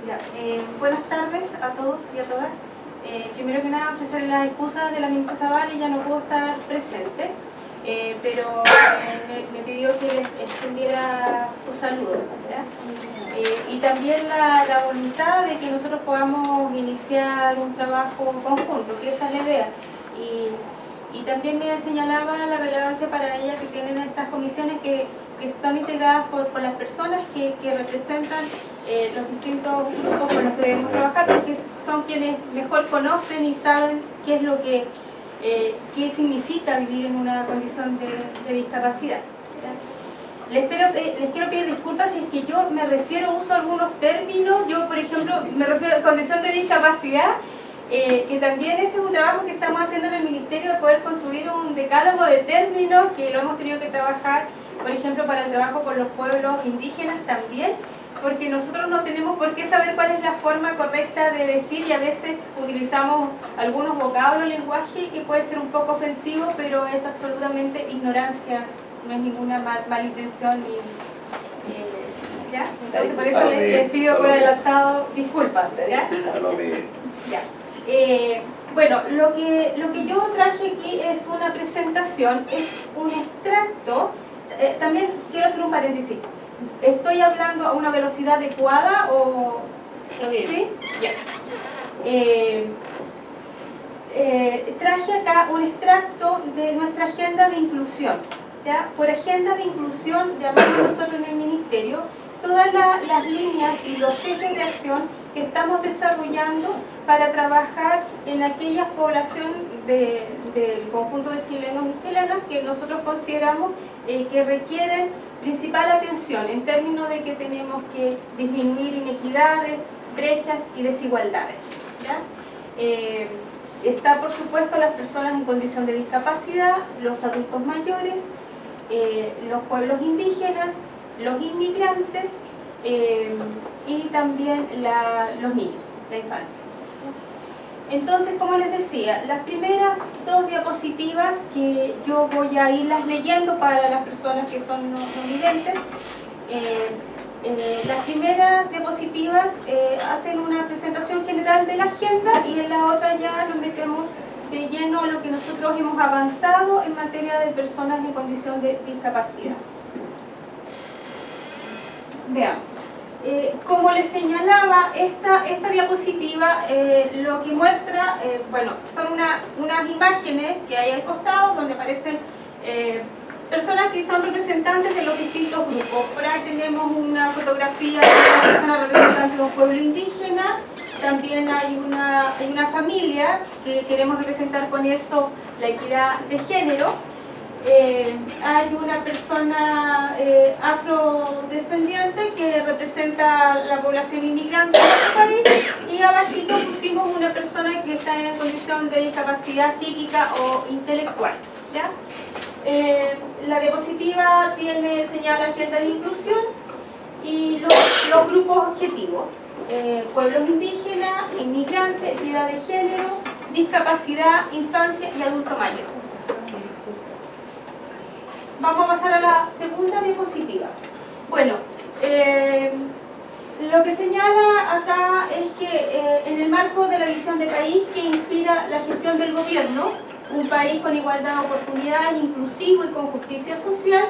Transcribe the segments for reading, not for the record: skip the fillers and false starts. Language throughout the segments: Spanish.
Ya, buenas tardes a todos y a todas. Primero que nada, ofrecerle las excusas de la ministra Zavala, ya no pudo estar presente, pero me pidió que les extendiera su saludo, y también la voluntad de que nosotros podamos iniciar un trabajo conjunto, que esa es la idea. Y también me señalaba la relevancia para ella que tienen estas comisiones que están integradas por las personas que representan los distintos grupos con los que debemos trabajar, porque son quienes mejor conocen y saben qué es lo que qué significa vivir en una condición de discapacidad. Les quiero pedir disculpas si es que yo me refiero, uso algunos términos. Yo, por ejemplo, me refiero a condición de discapacidad, que también ese es un trabajo que estamos haciendo en el Ministerio, de poder construir un decálogo de términos, que lo hemos tenido que trabajar, por ejemplo, para el trabajo con los pueblos indígenas también, porque nosotros no tenemos por qué saber cuál es la forma correcta de decir, y a veces utilizamos algunos vocablos, lenguaje que puede ser un poco ofensivo, pero es absolutamente ignorancia, no es ninguna malintención. ¿Ya? Entonces por eso les pido por adelantado disculpas. ¿Ya? Ya. Bueno, lo que yo traje aquí es una presentación, es un extracto. También quiero hacer un paréntesis. ¿Estoy hablando a una velocidad adecuada o...? ¿Sí? Ya. Traje acá un extracto de nuestra agenda de inclusión. ¿Ya? Por agenda de inclusión llamamos nosotros en el Ministerio todas las líneas y los ejes de acción que estamos desarrollando para trabajar en aquellas poblaciones del conjunto de chilenos y chilenas que nosotros consideramos que requieren principal atención en términos de que tenemos que disminuir inequidades, brechas y desigualdades. ¿Ya? Está, por supuesto, las personas en condición de discapacidad, los adultos mayores, los pueblos indígenas, los inmigrantes y también los niños, la infancia. Entonces, como les decía, las primeras dos diapositivas que yo voy a irlas leyendo para las personas que son no videntes, las primeras diapositivas hacen una presentación general de la agenda, y en la otra ya nos metemos de lleno a lo que nosotros hemos avanzado en materia de personas en condición de discapacidad. Veamos. Como les señalaba, esta diapositiva lo que muestra, bueno, son unas imágenes que hay al costado donde aparecen personas que son representantes de los distintos grupos. Por ahí tenemos una fotografía de una persona representante de un pueblo indígena. También hay una familia que queremos representar con eso la equidad de género. Hay una persona afrodescendiente que representa la población inmigrante de nuestro país, y abajito pusimos una persona que está en condición de discapacidad psíquica o intelectual. ¿Ya? La diapositiva señala agenda de inclusión y los grupos objetivos: pueblos indígenas, inmigrantes, equidad de género, discapacidad, infancia y adulto mayor. Vamos a pasar a la segunda diapositiva. Bueno, lo que señala acá es que en el marco de la visión de país que inspira la gestión del gobierno, un país con igualdad de oportunidades, inclusivo y con justicia social,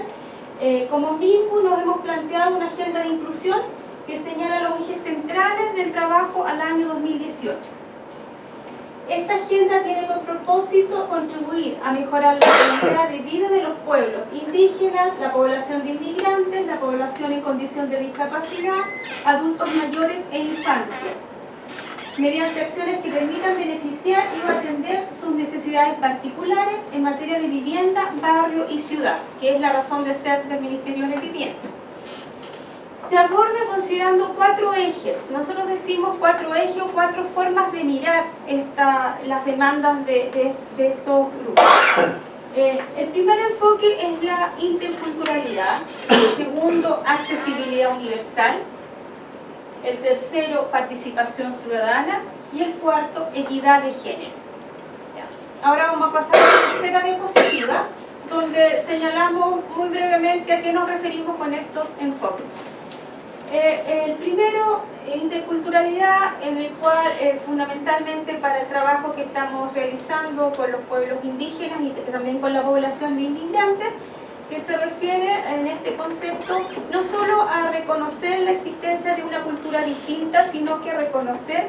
como MINCU nos hemos planteado una agenda de inclusión que señala los ejes centrales del trabajo al año 2018. Esta agenda tiene por propósito contribuir a mejorar la calidad de vida de los pueblos indígenas, la población de inmigrantes, la población en condición de discapacidad, adultos mayores e infancia, mediante acciones que permitan beneficiar y atender sus necesidades particulares en materia de vivienda, barrio y ciudad, que es la razón de ser del Ministerio de Vivienda. Se aborda considerando 4 ejes. Nosotros decimos 4 ejes o 4 formas de mirar las demandas de estos grupos. El primer enfoque es la interculturalidad, el segundo, accesibilidad universal, el tercero, participación ciudadana, y el cuarto, equidad de género. Ahora vamos a pasar a la tercera diapositiva, donde señalamos muy brevemente a qué nos referimos con estos enfoques. El primero, interculturalidad, en el cual fundamentalmente para el trabajo que estamos realizando con los pueblos indígenas y también con la población de inmigrantes, que se refiere en este concepto no solo a reconocer la existencia de una cultura distinta, sino que reconocer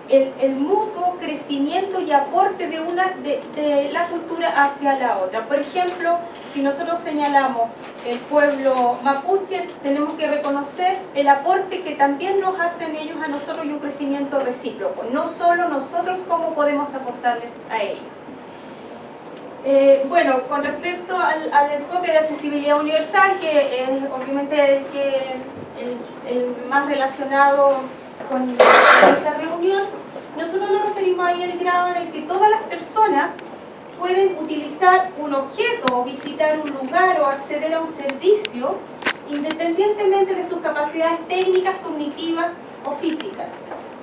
el mutuo crecimiento y aporte de la cultura hacia la otra. Por ejemplo, si nosotros señalamos el pueblo mapuche, tenemos que reconocer el aporte que también nos hacen ellos a nosotros y un crecimiento recíproco, no solo nosotros cómo podemos aportarles a ellos. Bueno, con respecto al enfoque de accesibilidad universal, que es obviamente el más relacionado con esta reunión, nosotros nos referimos ahí al grado en el que todas las personas pueden utilizar un objeto o visitar un lugar o acceder a un servicio independientemente de sus capacidades técnicas, cognitivas o físicas.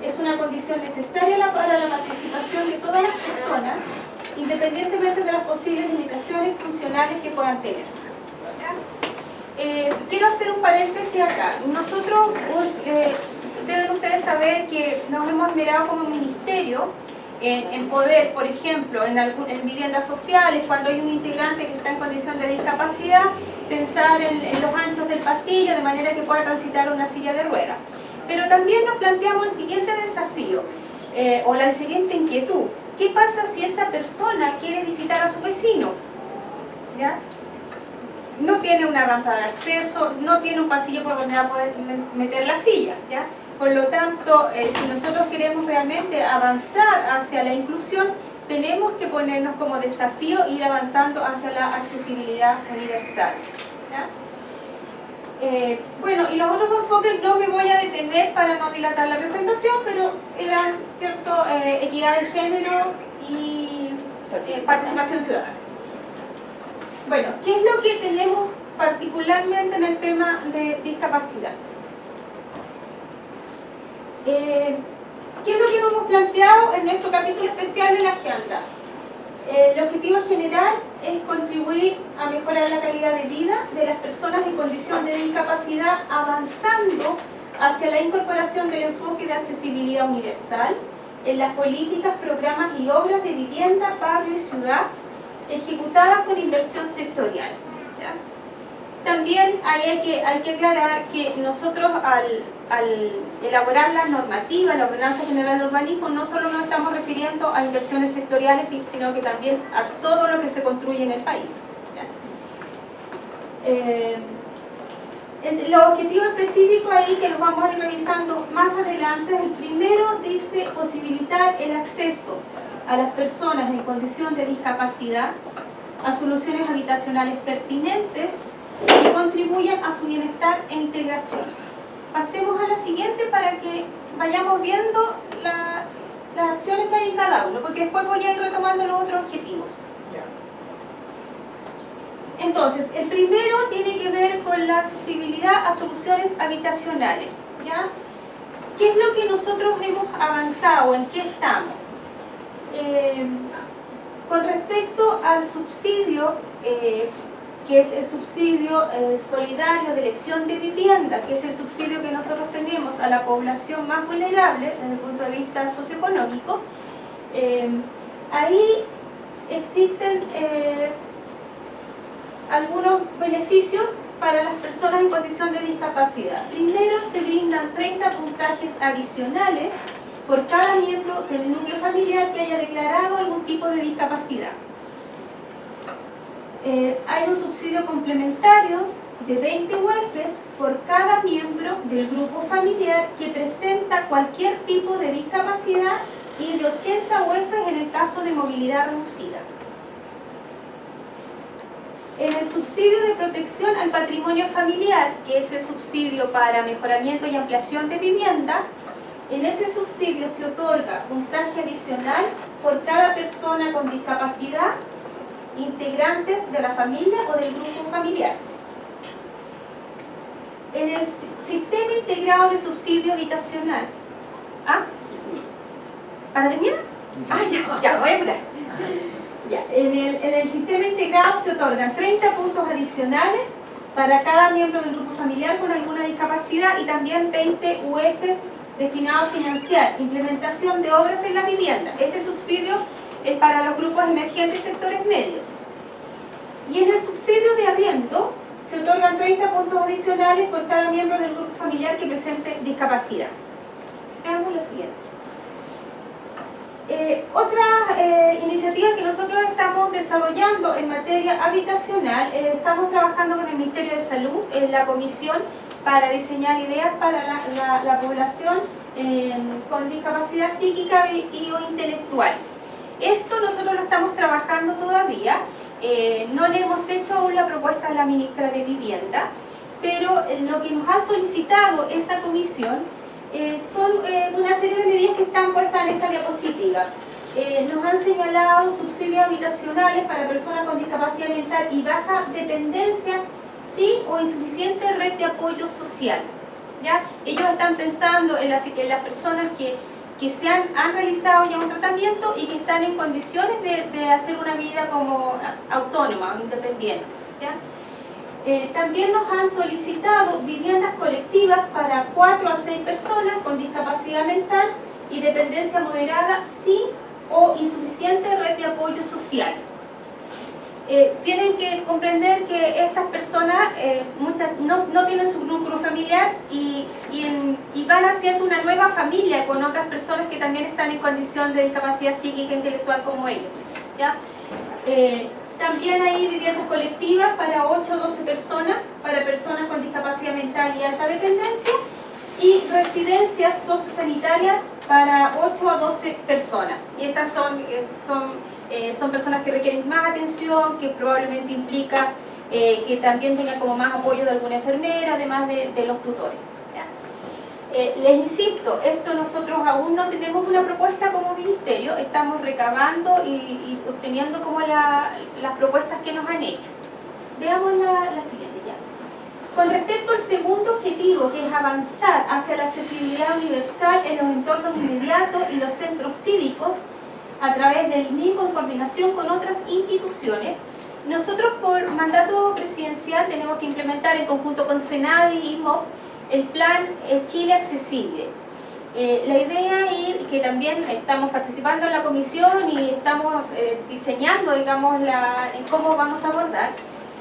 Es una condición necesaria para la participación de todas las personas, independientemente de las posibles limitaciones funcionales que puedan tener. Quiero hacer un paréntesis acá. Nosotros, deben ustedes saber que nos hemos esmerado como ministerio en poder, por ejemplo, en viviendas sociales, cuando hay un integrante que está en condición de discapacidad, pensar en los anchos del pasillo de manera que pueda transitar una silla de ruedas. Pero también nos planteamos el siguiente desafío, o la siguiente inquietud. ¿Qué pasa si esa persona quiere visitar a su vecino? ¿Ya? No tiene una rampa de acceso, no tiene un pasillo por donde va a poder meter la silla, ¿ya? Por lo tanto, si nosotros queremos realmente avanzar hacia la inclusión, tenemos que ponernos como desafío ir avanzando hacia la accesibilidad universal, ¿ya? Bueno, y los otros enfoques no me voy a detener para no dilatar la presentación, pero eran, ¿cierto?, equidad de género y participación ciudadana. Bueno, ¿qué es lo que tenemos particularmente en el tema de discapacidad? ¿Qué es lo que hemos planteado en nuestro capítulo especial de la agenda? El objetivo general es contribuir a mejorar la calidad de vida de las personas en condición de discapacidad, avanzando hacia la incorporación del enfoque de accesibilidad universal en las políticas, programas y obras de vivienda, barrio y ciudad, ejecutadas con inversión sectorial, ¿ya? También hay que aclarar que nosotros al elaborar la normativa, la Ordenanza General de Urbanismo, no solo nos estamos refiriendo a inversiones sectoriales, sino que también a todo lo que se construye en el país, ¿ya? Los objetivos específicos ahí que los vamos a ir revisando más adelante, el primero dice posibilitar el acceso a las personas en condición de discapacidad a soluciones habitacionales pertinentes que contribuyan a su bienestar e integración. Pasemos a la siguiente para que vayamos viendo las acciones que hay en cada uno, porque después voy a ir retomando los otros objetivos. Entonces, el primero tiene que ver con la accesibilidad a soluciones habitacionales, ¿ya? ¿Qué es lo que nosotros hemos avanzado? ¿En qué estamos? Con respecto al subsidio, que es el subsidio solidario de elección de vivienda, que es el subsidio que nosotros tenemos a la población más vulnerable desde el punto de vista socioeconómico, ahí existen algunos beneficios para las personas en condición de discapacidad. Primero, se brindan 30 puntajes adicionales por cada miembro del núcleo familiar que haya declarado algún tipo de discapacidad. Hay un subsidio complementario de 20 UFs por cada miembro del grupo familiar que presenta cualquier tipo de discapacidad y de 80 UFs en el caso de movilidad reducida. En el subsidio de protección al patrimonio familiar, que es el subsidio para mejoramiento y ampliación de vivienda, en ese subsidio se otorga puntaje adicional por cada persona con discapacidad, integrantes de la familia o del grupo familiar. En el sistema integrado de subsidio habitacional, ¿para terminar? Ya, voy a apurar. Ya. En el sistema integrado se otorgan 30 puntos adicionales para cada miembro del grupo familiar con alguna discapacidad y también 20 UFs destinados a financiar implementación de obras en la vivienda. Este subsidio es para los grupos emergentes y sectores medios. Y en el subsidio de arriendo se otorgan 30 puntos adicionales por cada miembro del grupo familiar que presente discapacidad. Veamos la siguiente. Otra iniciativa que nosotros estamos desarrollando en materia habitacional, estamos trabajando con el Ministerio de Salud en la comisión para diseñar ideas para la población con discapacidad psíquica y o intelectual. Esto nosotros lo estamos trabajando todavía, no le hemos hecho aún la propuesta a la ministra de Vivienda, pero lo que nos ha solicitado esa comisión son una serie de medidas que están puestas en esta diapositiva. Nos han señalado subsidios habitacionales para personas con discapacidad mental y baja dependencia sin o insuficiente red de apoyo social. ¿Ya? Ellos están pensando en las personas que han realizado ya un tratamiento y que están en condiciones de hacer una vida como autónoma o independiente. ¿Ya? También nos han solicitado viviendas colectivas para 4 a 6 personas con discapacidad mental y dependencia moderada sin o insuficiente red de apoyo social. Tienen que comprender que estas personas no tienen su núcleo familiar y van haciendo una nueva familia con otras personas que también están en condición de discapacidad psíquica e intelectual como ellos. ¿Ya? También hay viviendas colectivas para 8 o 12 personas, para personas con discapacidad mental y alta dependencia, y residencias sociosanitarias para 8 a 12 personas. Y estas son personas que requieren más atención, que probablemente implica que también tengan como más apoyo de alguna enfermera, además de los tutores. Les insisto, esto nosotros aún no tenemos una propuesta como ministerio, estamos recabando y obteniendo como las propuestas que nos han hecho. Veamos la siguiente ya. Con respecto al segundo objetivo, que es avanzar hacia la accesibilidad universal en los entornos inmediatos y los centros cívicos, a través del mismo en coordinación con otras instituciones, nosotros por mandato presidencial tenemos que implementar en conjunto con Senadi y MOP el plan Chile Accesible. La idea es que también estamos participando en la comisión y estamos diseñando, digamos, en cómo vamos a abordar,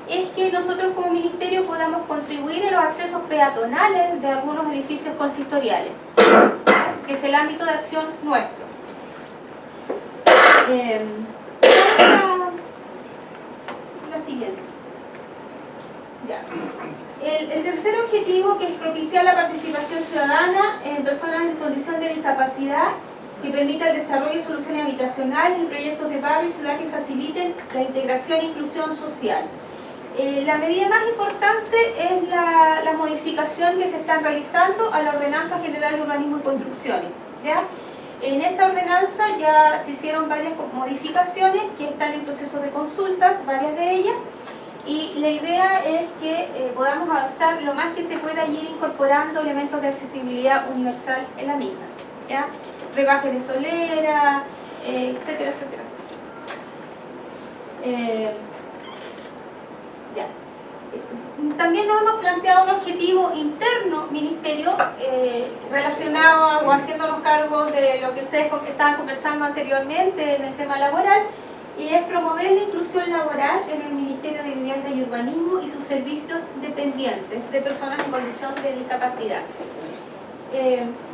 es que nosotros como ministerio podamos contribuir en los accesos peatonales de algunos edificios consistoriales, que es el ámbito de acción nuestro. La siguiente. Ya. El tercer objetivo, que es propiciar la participación ciudadana en personas en condición de discapacidad, que permita el desarrollo de soluciones habitacionales y proyectos de barrio y ciudad que faciliten la integración e inclusión social. La medida más importante es la modificación que se está realizando a la Ordenanza General de Urbanismo y Construcciones. ¿Ya? En esa ordenanza ya se hicieron varias modificaciones que están en proceso de consultas, varias de ellas, y la idea es que podamos avanzar lo más que se pueda ir incorporando elementos de accesibilidad universal en la misma. ¿Ya? Rebajes de solera, etcétera, etcétera, etcétera. Ya. También nos hemos planteado un objetivo interno, ministerio, relacionado o haciéndonos cargo de lo que ustedes estaban conversando anteriormente en el tema laboral, y es promover la inclusión laboral en el Ministerio de Vivienda y Urbanismo y sus servicios dependientes de personas en condición de discapacidad.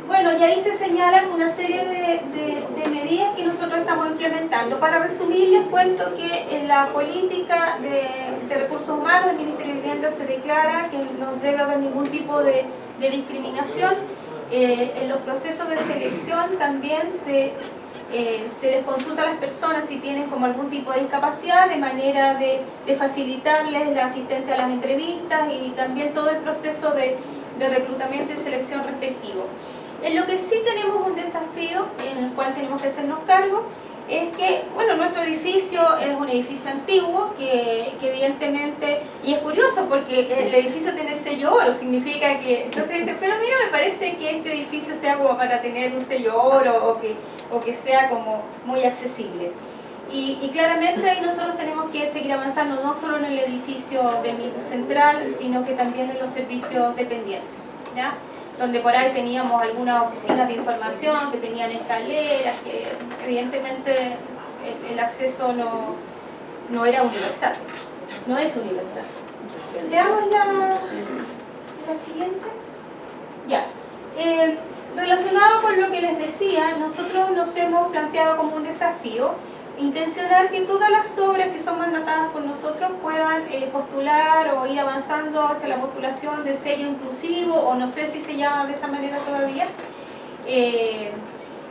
Bueno, y ahí se señalan una serie de medidas que nosotros estamos implementando. Para resumir, les cuento que en la política de recursos humanos del Ministerio de Vivienda se declara que no debe haber ningún tipo de discriminación. En los procesos de selección también se les consulta a las personas si tienen como algún tipo de discapacidad, de manera de facilitarles la asistencia a las entrevistas y también todo el proceso de reclutamiento y selección respectivo. En lo que sí tenemos un desafío, en el cual tenemos que hacernos cargo, es que, bueno, nuestro edificio es un edificio antiguo que evidentemente, y es curioso porque el edificio tiene sello oro, significa que, entonces dice, pero mira, me parece que este edificio sea como para tener un sello oro o que sea como muy accesible. Y claramente ahí nosotros tenemos que seguir avanzando, no solo en el edificio del MIPU central, sino que también en los servicios dependientes, ¿ya? Donde por ahí teníamos algunas oficinas de información que tenían escaleras, que evidentemente el acceso no era universal, no es universal. Veamos la siguiente. Ya. Relacionado con lo que les decía, nosotros nos hemos planteado como un desafío intencionar que todas las obras que son mandatadas por nosotros puedan postular o ir avanzando hacia la postulación de sello inclusivo, o no sé si se llama de esa manera todavía.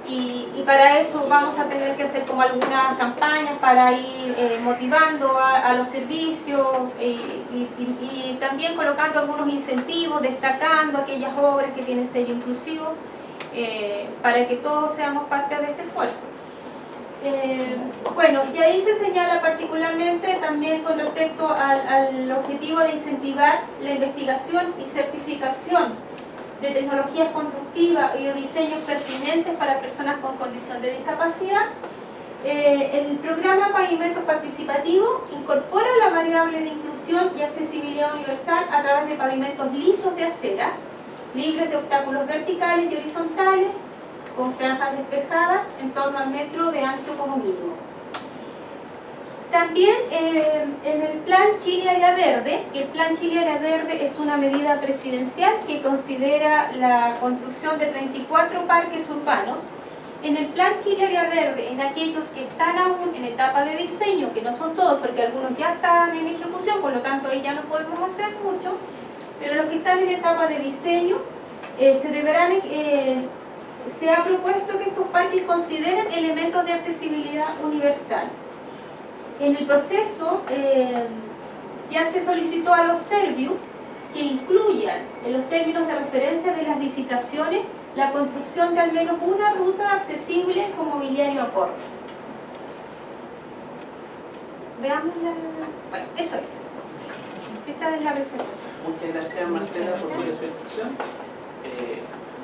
Y para eso vamos a tener que hacer como algunas campañas para ir motivando a los servicios y también colocando algunos incentivos, destacando aquellas obras que tienen sello inclusivo, para que todos seamos parte de este esfuerzo. Bueno, y ahí se señala particularmente también con respecto al objetivo de incentivar la investigación y certificación de tecnologías constructivas y de diseños pertinentes para personas con condición de discapacidad. El programa Pavimento Participativo incorpora la variable de inclusión y accesibilidad universal a través de pavimentos lisos de aceras, libres de obstáculos verticales y horizontales, con franjas despejadas en torno al metro de ancho como mínimo. También en el Plan Chile Área Verde, que el Plan Chile Área Verde es una medida presidencial que considera la construcción de 34 parques urbanos. En el Plan Chile Área Verde, en aquellos que están aún en etapa de diseño, que no son todos porque algunos ya están en ejecución, por lo tanto ahí ya no podemos hacer mucho, pero los que están en etapa de diseño se ha propuesto que estos parques consideren elementos de accesibilidad universal. En el proceso ya se solicitó a los Serviu que incluyan en los términos de referencia de las licitaciones la construcción de al menos una ruta accesible con mobiliario a corto. Veamos Bueno, eso es. Esa es la presentación. Muchas gracias, Marcela, por tu presentación.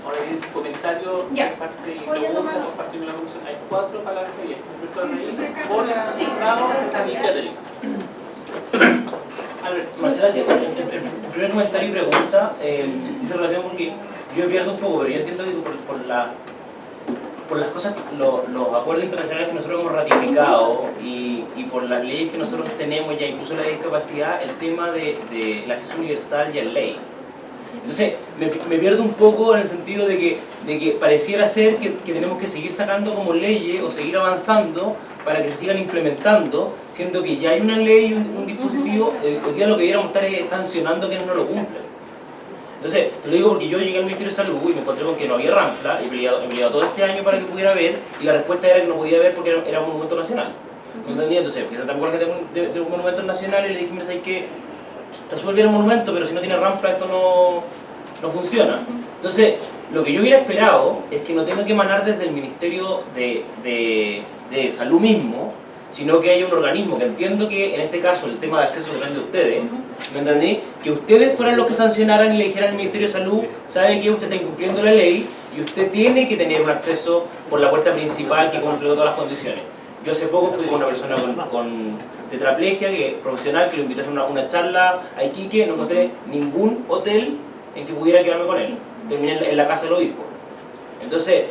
Ahora hay un comentario de parte y pregunta por parte de la comisión. Hay 4 palabras que hay. Por el citado y Catherine. Marcela, el primer comentario y pregunta dice relación porque yo pierdo un poco, pero yo entiendo que por las cosas, los acuerdos internacionales que nosotros hemos ratificado y por las leyes que nosotros tenemos ya, incluso la discapacidad, el tema de la acceso universal ya es ley. Entonces, me pierdo un poco en el sentido de que pareciera ser que tenemos que seguir sacando como leyes o seguir avanzando para que se sigan implementando, siendo que ya hay una ley, un dispositivo, hoy día lo que debiéramos estar es sancionando a quienes no lo cumplen. Entonces, te lo digo porque yo llegué al Ministerio de Salud y me encontré con que no había rampla, y he peleado todo este año para que pudiera ver, y la respuesta era que no podía ver porque era un monumento nacional. ¿Me entendía? Entonces, fui a Santa Jorge de un monumento nacional y le dije, mira, ¿sabes qué? Está súper bien el monumento, pero si no tiene rampa esto no funciona. Entonces, lo que yo hubiera esperado es que no tenga que emanar desde el Ministerio de Salud mismo, sino que haya un organismo, que entiendo que en este caso el tema de acceso depende de ustedes, ¿me entendí? Que ustedes fueran los que sancionaran y le dijeran al Ministerio de Salud, sabe que usted está incumpliendo la ley y usted tiene que tener un acceso por la puerta principal que cumple todas las condiciones. Yo hace poco fui con una persona con tetraplegia, profesional, que lo invité a hacer una charla a Iquique, no encontré ningún hotel en que pudiera quedarme con él. Terminé en la casa del obispo. Entonces,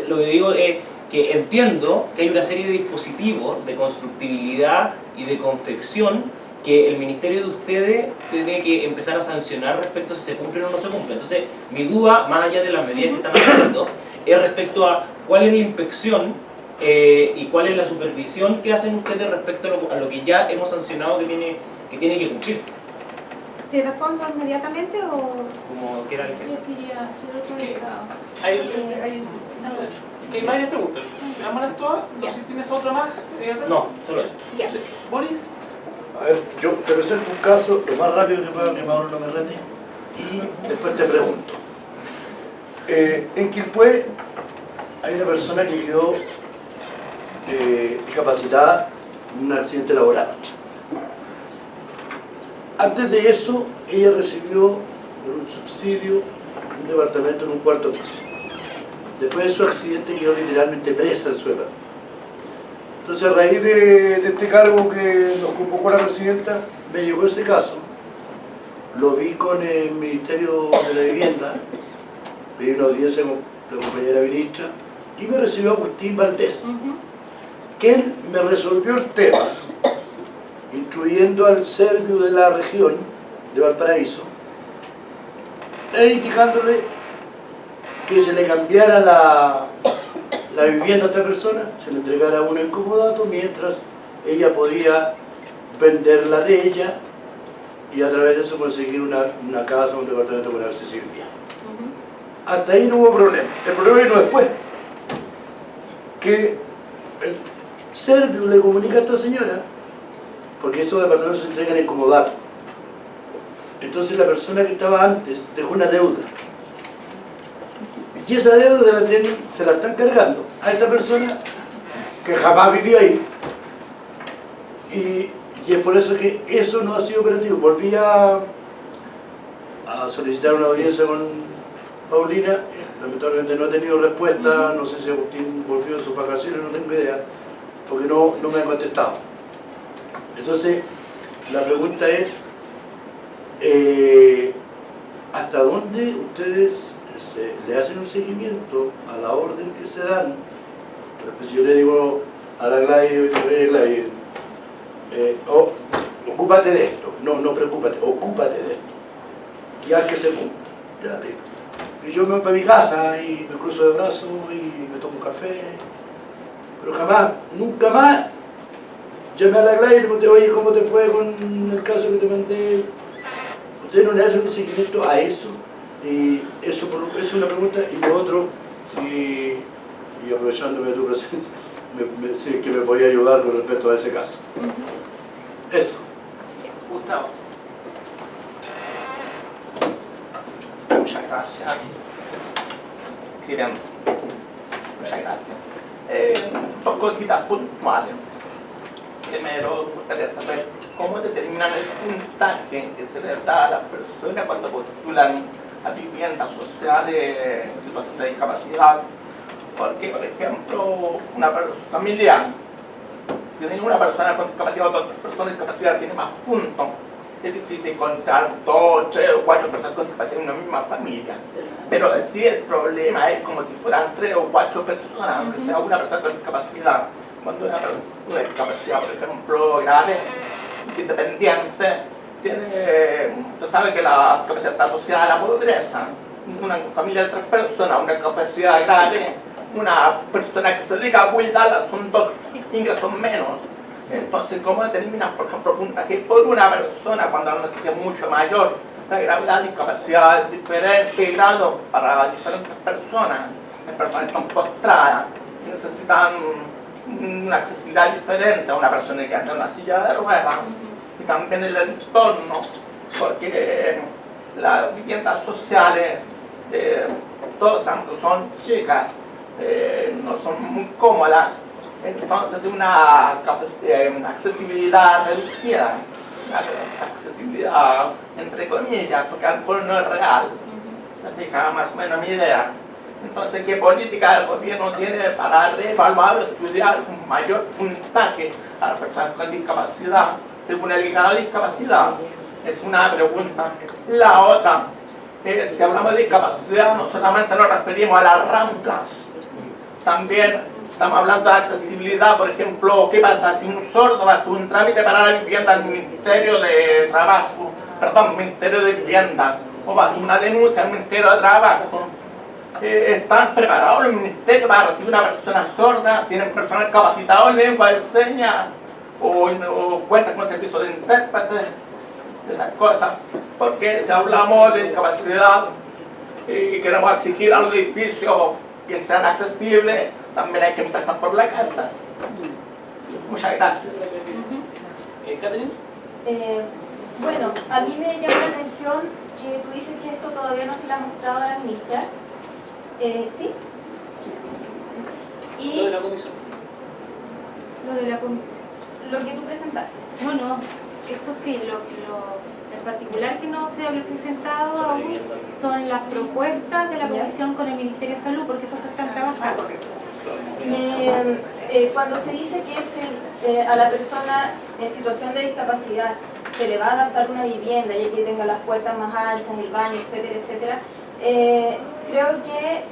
lo que digo es que entiendo que hay una serie de dispositivos de constructibilidad y de confección que el ministerio de ustedes tiene que empezar a sancionar respecto a si se cumplen o no se cumplen. Entonces, mi duda, más allá de las medidas que están haciendo, es respecto a cuál es la inspección y cuál es la supervisión que hacen ustedes respecto a lo que ya hemos sancionado que tiene que cumplirse. ¿Te respondo inmediatamente o...? Como quiera el Yo quería hacer otro delegado. Hay varias preguntas. ¿Vamos a todas? No sé si tienes otra más. No, solo eso. Ya. Boris. A ver, yo te presento un caso lo más rápido que pueda, que Mauro no me rete, y después te pregunto. En Quilpué hay una persona que quedó discapacitada en un accidente laboral. Antes de eso, ella recibió por un subsidio un departamento en un cuarto piso. Después de su accidente quedó literalmente presa en su edad. Entonces, a raíz de este cargo que nos convocó la presidenta, me llegó ese caso. Lo vi con el Ministerio de la Vivienda, pedí una audiencia con la compañera ministra, y me recibió Agustín Valdés, que él me resolvió el tema, instruyendo al Serviu de la región de Valparaíso, e indicándole que se le cambiara la vivienda a esta persona, se le entregara una en comodato, mientras ella podía venderla de ella y a través de eso conseguir una casa, un departamento con accesibilidad. Hasta ahí no hubo problema. El problema vino después, que el Serviu le comunica a esta señora, porque esos departamentos se entregan en comodato. Entonces la persona que estaba antes dejó una deuda. Y esa deuda se la están cargando a esta persona que jamás vivió ahí. Y es por eso que eso no ha sido operativo. Volví a solicitar una audiencia con Paulina. Lamentablemente no he tenido respuesta. No sé si Agustín volvió de sus vacaciones, no tengo idea, porque no me ha contestado. Entonces, la pregunta es, ¿hasta dónde ustedes le hacen un seguimiento a la orden que se dan? Pero yo le digo a la Gladys, ocúpate de esto, no preocúpate, ocúpate de esto, y haz que se cumpla. Y yo me voy para mi casa y me cruzo de brazos y me tomo un café, pero jamás, nunca más llamé a la Gladys y le pregunté, oye, ¿cómo te fue con el caso que te mandé? Ustedes no le hacen un seguimiento a eso, y eso es una pregunta. Y lo otro, y aprovechándome de tu presencia, sí, que me podía ayudar con respecto a ese caso. Eso. Gustavo. Muchas gracias. Presidente. Muchas gracias. Dos cositas puntuales. Primero, me gustaría saber cómo determinan el puntaje que se les da a las personas cuando postulan a viviendas sociales en situación de discapacidad. Porque, por ejemplo, una familia tiene una persona con discapacidad o otra persona con discapacidad tiene más puntos. Es difícil encontrar 2, 3 o 4 personas con discapacidad en una misma familia. Pero sí, el problema es como si fueran 3 o 4 personas, aunque sea una persona con discapacidad. Cuando una persona con discapacidad, por ejemplo, grave, independiente, usted sabe que la capacidad está asociada a la pobreza. Una familia de 3 personas, una capacidad grave, una persona que se dedica a cuidar son 2 ingresos menos. Entonces, ¿cómo determinas, por ejemplo, puntaje por una persona cuando la necesidad es mucho mayor? La gravedad de discapacidad es diferente grado para diferentes personas. Las personas están postradas, necesitan una accesibilidad diferente a una persona que anda en una silla de ruedas. Y también el entorno, porque las viviendas sociales, todas son chicas, no son muy cómodas, entonces de una accesibilidad reducida, una accesibilidad entre comillas, porque a lo mejor no es real. ¿Se fija más o menos mi idea? Entonces, ¿qué política el gobierno tiene para reevaluar o estudiar un mayor puntaje a las personas con discapacidad según el grado de discapacidad? Es una pregunta. La otra, si hablamos de discapacidad, no solamente nos referimos a las ramplas, también estamos hablando de accesibilidad. Por ejemplo, ¿qué pasa si un sordo va a hacer un trámite para la vivienda al Ministerio de Trabajo, Ministerio de Vivienda, o va a hacer una denuncia al Ministerio de Trabajo? ¿Están preparados los ministerios para recibir una persona sorda? ¿Tienen personal capacitado en lengua de señas? ¿O cuentan con servicio de intérprete? De esas cosas. Porque si hablamos de discapacidad y queremos exigir a los edificios que sean accesibles, también hay que empezar por la casa. Muchas gracias. ¿Catherine? Bueno, a mí me llama la atención que tú dices que esto todavía no se le ha mostrado a la ministra. ¿Sí? Y Lo de la comisión. lo que tú presentaste. No, esto sí, lo en particular que no se ha presentado aún son las propuestas de la comisión con el Ministerio de Salud, porque esas se están trabajando. Cuando se dice que a la persona en situación de discapacidad se le va a adaptar una vivienda y que tenga las puertas más anchas, el baño, etcétera, etcétera, creo que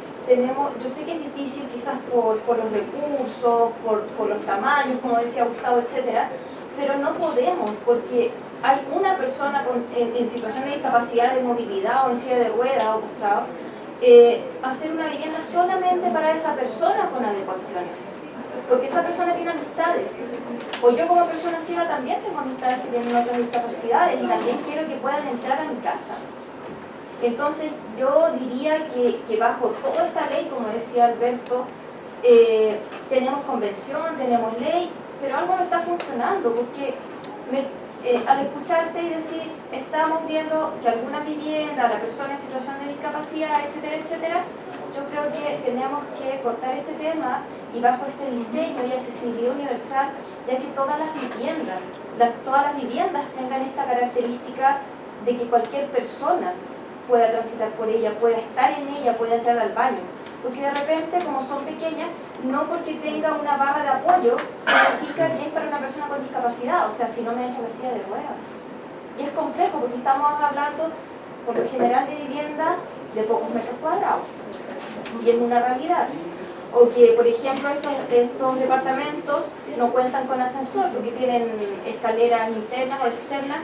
yo sé que es difícil quizás por los recursos, por los tamaños, como decía Gustavo, etcétera, pero no podemos, porque hay una persona en situación de discapacidad, de movilidad o en silla de ruedas o postrado, hacer una vivienda solamente para esa persona con adecuaciones, porque esa persona tiene amistades, o yo como persona ciega también tengo amistades que tienen otras discapacidades y también quiero que puedan entrar a mi casa. Entonces yo diría que bajo toda esta ley, como decía Alberto, tenemos convención, tenemos ley, pero algo no está funcionando, porque al escucharte y decir, estamos viendo que alguna vivienda, la persona en situación de discapacidad, etcétera, etcétera, yo creo que tenemos que cortar este tema y bajo este diseño y accesibilidad universal, ya que todas las viviendas tengan esta característica de que cualquier persona pueda transitar por ella, pueda estar en ella, pueda entrar al baño. Porque de repente, como son pequeñas, no porque tenga una barra de apoyo significa que es para una persona con discapacidad, o sea, si no me entro en la silla de ruedas. Y es complejo porque estamos hablando, por lo general, de vivienda de pocos metros cuadrados. Y es una realidad. O que, por ejemplo, estos departamentos no cuentan con ascensor porque tienen escaleras internas o externas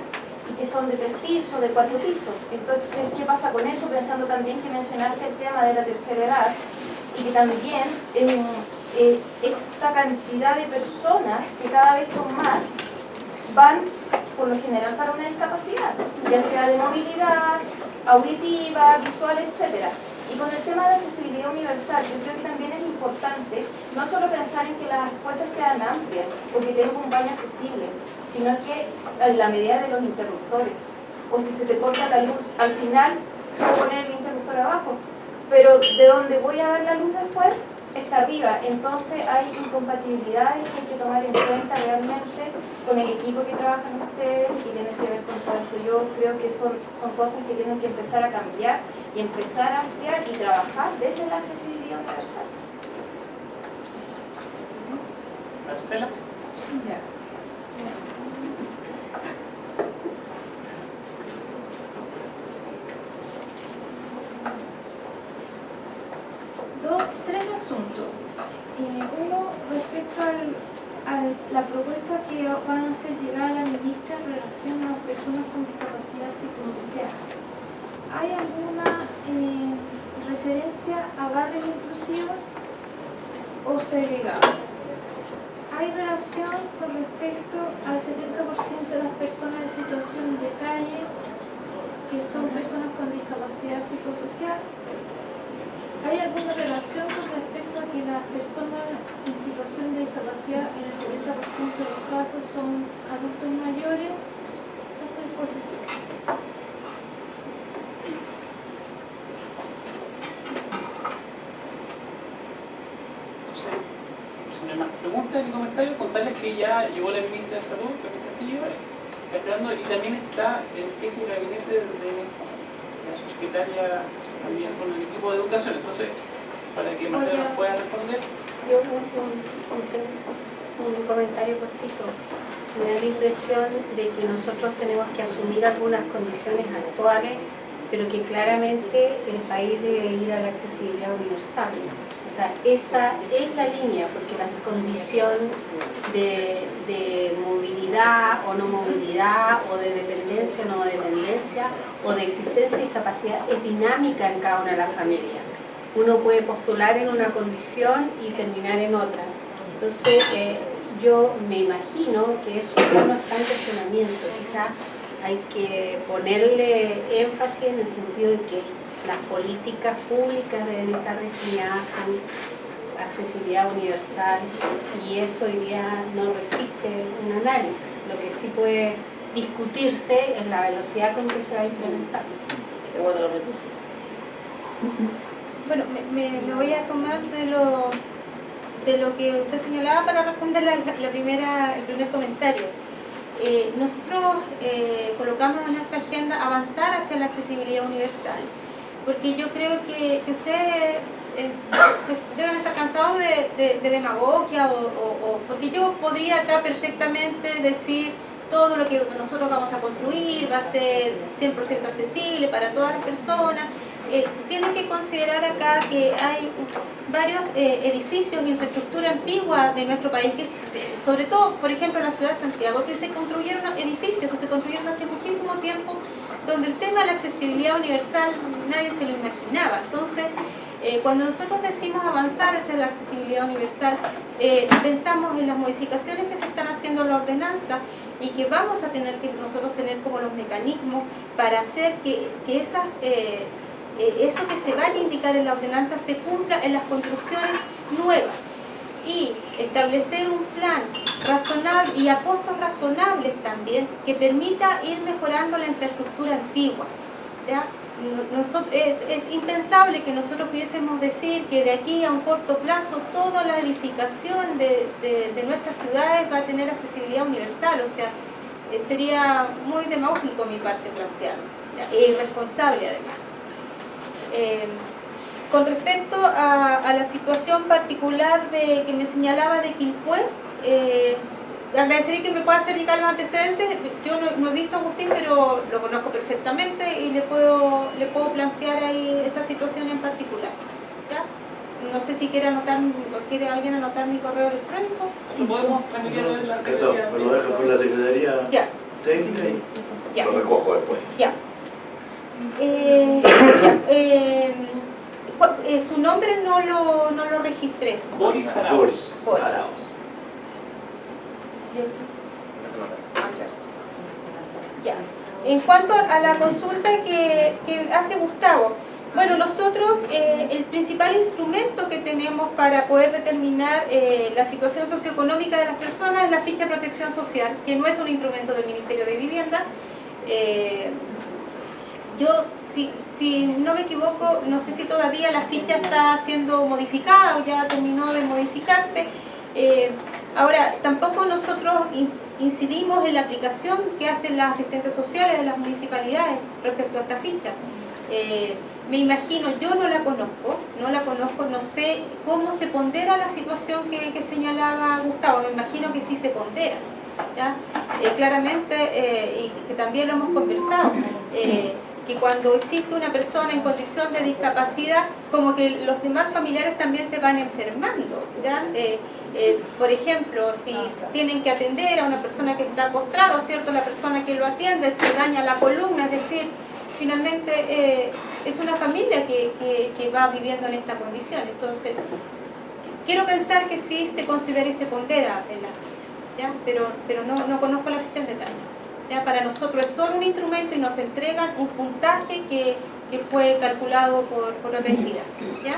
y que son de 3 pisos, de 4 pisos. Entonces, ¿qué pasa con eso? Pensando también que mencionaste el tema de la tercera edad y que también esta cantidad de personas, que cada vez son más, van por lo general para una discapacidad, ya sea de movilidad, auditiva, visual, etc. Y con el tema de accesibilidad universal, yo creo que también es importante no solo pensar en que las puertas sean amplias o que tengas un baño accesible, sino que en la medida de los interruptores. O si se te corta la luz, al final voy a poner el interruptor abajo, pero de donde voy a dar la luz después está arriba. Entonces hay incompatibilidades que hay que tomar en cuenta realmente con el equipo que trabajan ustedes y que tienen que ver con todo esto. Yo creo que son cosas que tienen que empezar a cambiar y empezar a ampliar y trabajar desde la accesibilidad universal. Marcela. Ya. Tres asuntos. Uno, respecto a la propuesta que van a hacer llegar a la ministra en relación a personas con discapacidad psicosocial. ¿Hay alguna referencia a barrios inclusivos o segregados? ¿Hay relación con respecto al 70% de las personas en situación de calle que son personas con discapacidad psicosocial? ¿Hay alguna relación con respecto a que las personas en situación de discapacidad en el 70% de los casos son adultos mayores? Esas tres posiciones. Si no hay más preguntas ni comentarios, contarles que ya llegó la ministra de Salud, la ministra Castillo, está esperando, y también está el jefe de gabinete de la subsecretaria también con el equipo de educación. Entonces, para que Marcelo nos pueda responder. Yo un comentario cortito. Me da la impresión de que nosotros tenemos que asumir algunas condiciones actuales, pero que claramente el país debe ir a la accesibilidad universal. O sea, esa es la línea, porque la condición de movilidad o no movilidad, o de dependencia o no dependencia, o de existencia de discapacidad es dinámica en cada una de las familias. Uno puede postular en una condición y terminar en otra. Entonces, yo me imagino que eso no está en cuestionamiento. Quizá hay que ponerle énfasis en el sentido de que las políticas públicas deben estar diseñadas con accesibilidad universal, y eso hoy día no resiste un análisis. Lo que sí puede discutirse es la velocidad con que se va a implementar. Bueno, me voy a tomar de lo que usted señalaba para responder el primer comentario. Nosotros colocamos en nuestra agenda avanzar hacia la accesibilidad universal, porque yo creo que usted deben estar cansados de demagogia porque yo podría acá perfectamente decir todo lo que nosotros vamos a construir va a ser 100% accesible para todas las personas. Tienen que considerar acá que hay varios edificios, infraestructura antigua de nuestro país, que sobre todo, por ejemplo, en la ciudad de Santiago, que se construyeron edificios que se construyeron hace muchísimo tiempo, donde el tema de la accesibilidad universal nadie se lo imaginaba. Entonces, cuando nosotros decimos avanzar hacia la accesibilidad universal, pensamos en las modificaciones que se están haciendo en la ordenanza y que vamos a tener que nosotros tener como los mecanismos para hacer que eso que se vaya a indicar en la ordenanza se cumpla en las construcciones nuevas y establecer un plan razonable y a costos razonables también que permita ir mejorando la infraestructura antigua, ¿ya? Es impensable que nosotros pudiésemos decir que de aquí a un corto plazo toda la edificación de nuestras ciudades va a tener accesibilidad universal, o sea, sería muy demagógico mi parte plantearlo, e irresponsable además. Con respecto a la situación particular que me señalaba de Quilpué, agradecería que me pueda hacer llegar los antecedentes. Yo no he visto a Agustín, pero lo conozco perfectamente y le puedo plantear ahí esa situación en particular, ¿ya? No sé si quiere alguien anotar mi correo electrónico. ¿Sí podemos transmitirlo en la secretaría? Me lo dejo con la secretaría Ya. técnica y Ya. lo recojo después. Ya. Su nombre no lo registré. Boris Arauz. Boris Boris. Arauz. Ya. En cuanto a la consulta que hace Gustavo, bueno, nosotros el principal instrumento que tenemos para poder determinar la situación socioeconómica de las personas es la ficha de protección social, que no es un instrumento del Ministerio de Vivienda. Yo, si no me equivoco, no sé si todavía la ficha está siendo modificada o ya terminó de modificarse. Ahora, tampoco nosotros incidimos en la aplicación que hacen las asistentes sociales de las municipalidades respecto a esta ficha. Me imagino, yo no la conozco, no sé cómo se pondera la situación que señalaba Gustavo, me imagino que sí se pondera, ¿ya? Claramente, y que también lo hemos conversado, que cuando existe una persona en condición de discapacidad, como que los demás familiares también se van enfermando, ¿ya? Por ejemplo, si tienen que atender a una persona que está postrada, ¿cierto? La persona que lo atiende se daña la columna, es decir, finalmente es una familia que va viviendo en esta condición. Entonces, quiero pensar que sí se considera y se pondera en la ficha, ¿ya? Pero no conozco la ficha en detalle. ¿Ya? Para nosotros es solo un instrumento y nos entregan un puntaje que fue calculado por otra entidad, ¿ya?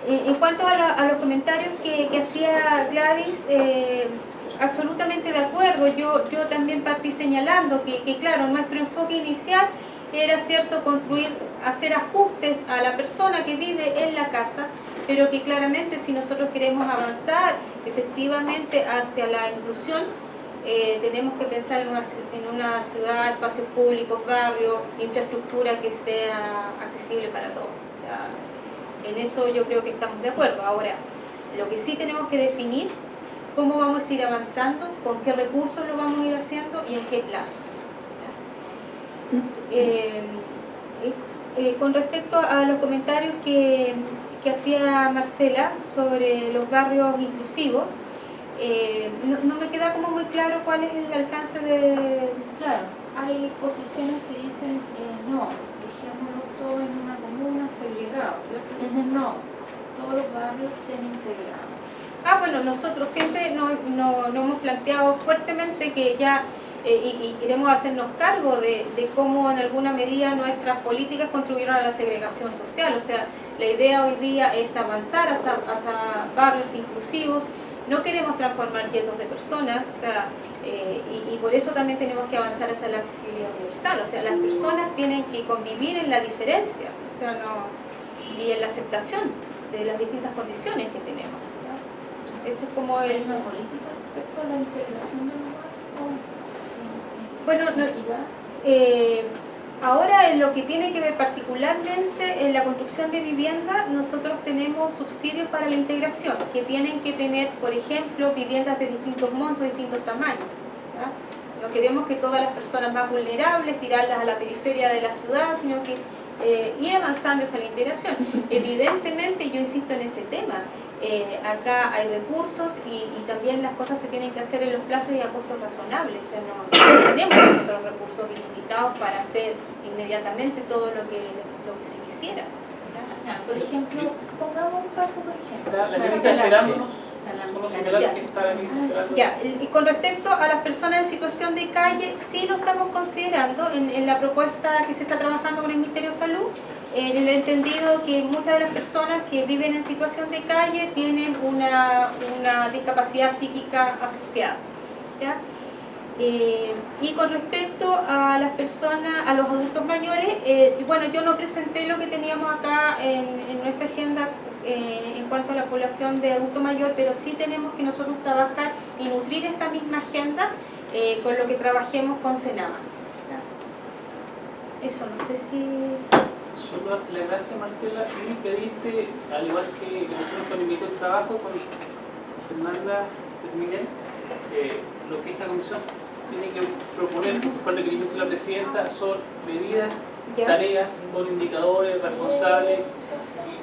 En cuanto a los comentarios que hacía Gladys, absolutamente de acuerdo. Yo también partí señalando que claro, nuestro enfoque inicial era, cierto, hacer ajustes a la persona que vive en la casa, pero que claramente si nosotros queremos avanzar efectivamente hacia la inclusión, tenemos que pensar en una ciudad, espacios públicos, barrios, infraestructura que sea accesible para todos. O sea, en eso yo creo que estamos de acuerdo. Ahora, lo que sí tenemos que definir cómo vamos a ir avanzando, con qué recursos lo vamos a ir haciendo y en qué plazos. Con respecto a los comentarios que hacía Marcela sobre los barrios inclusivos, no me queda como muy claro cuál es el alcance de... Claro, hay posiciones que dicen no, dejémoslo todo en una comuna segregado, y otros dicen no, todos los barrios estén integrados. Bueno, nosotros siempre nos hemos planteado fuertemente que ya y queremos hacernos cargo de cómo en alguna medida nuestras políticas contribuyeron a la segregación social. O sea, la idea hoy día es avanzar hacia barrios inclusivos. No queremos transformar guetos de personas, o sea, y por eso también tenemos que avanzar hacia la accesibilidad universal. O sea, las personas tienen que convivir en la diferencia, o sea, y en la aceptación de las distintas condiciones que tenemos. Eso es como ¿Hay una política respecto a la integración del lugar? Bueno, Ahora, en lo que tiene que ver particularmente en la construcción de vivienda, nosotros tenemos subsidios para la integración, que tienen que tener, por ejemplo, viviendas de distintos montos, distintos tamaños. ¿Ya? No queremos que todas las personas más vulnerables tirarlas a la periferia de la ciudad, sino que ir avanzando hacia la integración. Evidentemente, yo insisto en ese tema, acá hay recursos y también las cosas se tienen que hacer en los plazos y a costos razonables. O sea, no tenemos nosotros recursos ilimitados para hacer inmediatamente todo lo que se quisiera. Por ejemplo, pongamos un caso, por ejemplo. La ministra esperándonos. Ya, y con respecto a las personas en situación de calle, sí lo estamos considerando en la propuesta que se está trabajando con el Ministerio de Salud, en el entendido que muchas de las personas que viven en situación de calle tienen una discapacidad psíquica asociada. ¿Ya? Y con respecto a las personas, a los adultos mayores, bueno, yo no presenté lo que teníamos acá en nuestra agenda en cuanto a la población de adulto mayor, pero sí tenemos que nosotros trabajar y nutrir esta misma agenda con lo que trabajemos con Senama. Eso, no sé si... Solo la gracia, Marcela, y pedirte, al igual que nosotros con el equipo de trabajo, con Fernanda Miguel, lo que esta comisión tiene que proponer por requerimiento de la presidenta son medidas, tareas con indicadores responsables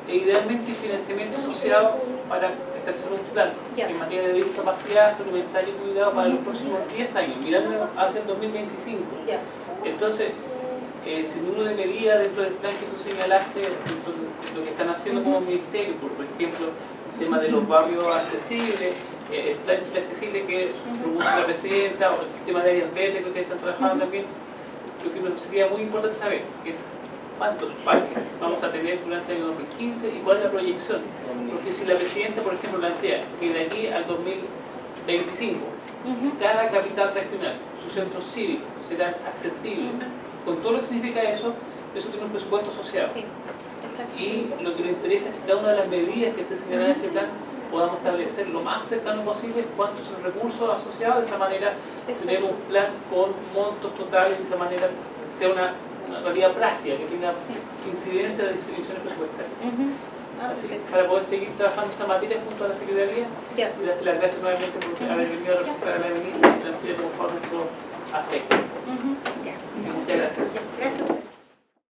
e idealmente financiamiento asociado para establecer un plan en materia de discapacidad, salud mental y cuidado para los próximos 10 años, mirando hacia el 2025. Entonces, sin número de medidas dentro del plan que tú señalaste, dentro de lo que están haciendo como ministerio, por ejemplo, el tema de los barrios accesibles, el plan accesible que propuso la presidenta, o el sistema de áreas verdes que ustedes están trabajando también, lo que nos sería muy importante saber es cuántos parques vamos a tener durante el año 2015 y cuál es la proyección. Porque si la presidenta, por ejemplo, plantea que de aquí al 2025 cada capital regional, sus centros cívicos serán accesibles, con todo lo que significa eso tiene un presupuesto asociado. Sí, y lo que nos interesa es que cada una de las medidas que esté señalada en este plan podamos establecer lo más cercano posible cuántos son los recursos asociados, de esa manera tener un plan con montos totales, de esa manera sea una realidad práctica, que tenga incidencia de definiciones presupuestarias. Así que para poder seguir trabajando esta materia junto a la Secretaría, y darte las gracias nuevamente por haber venido a representar a la ministra y transmitir por nuestro afecto. Muchas gracias. Gracias.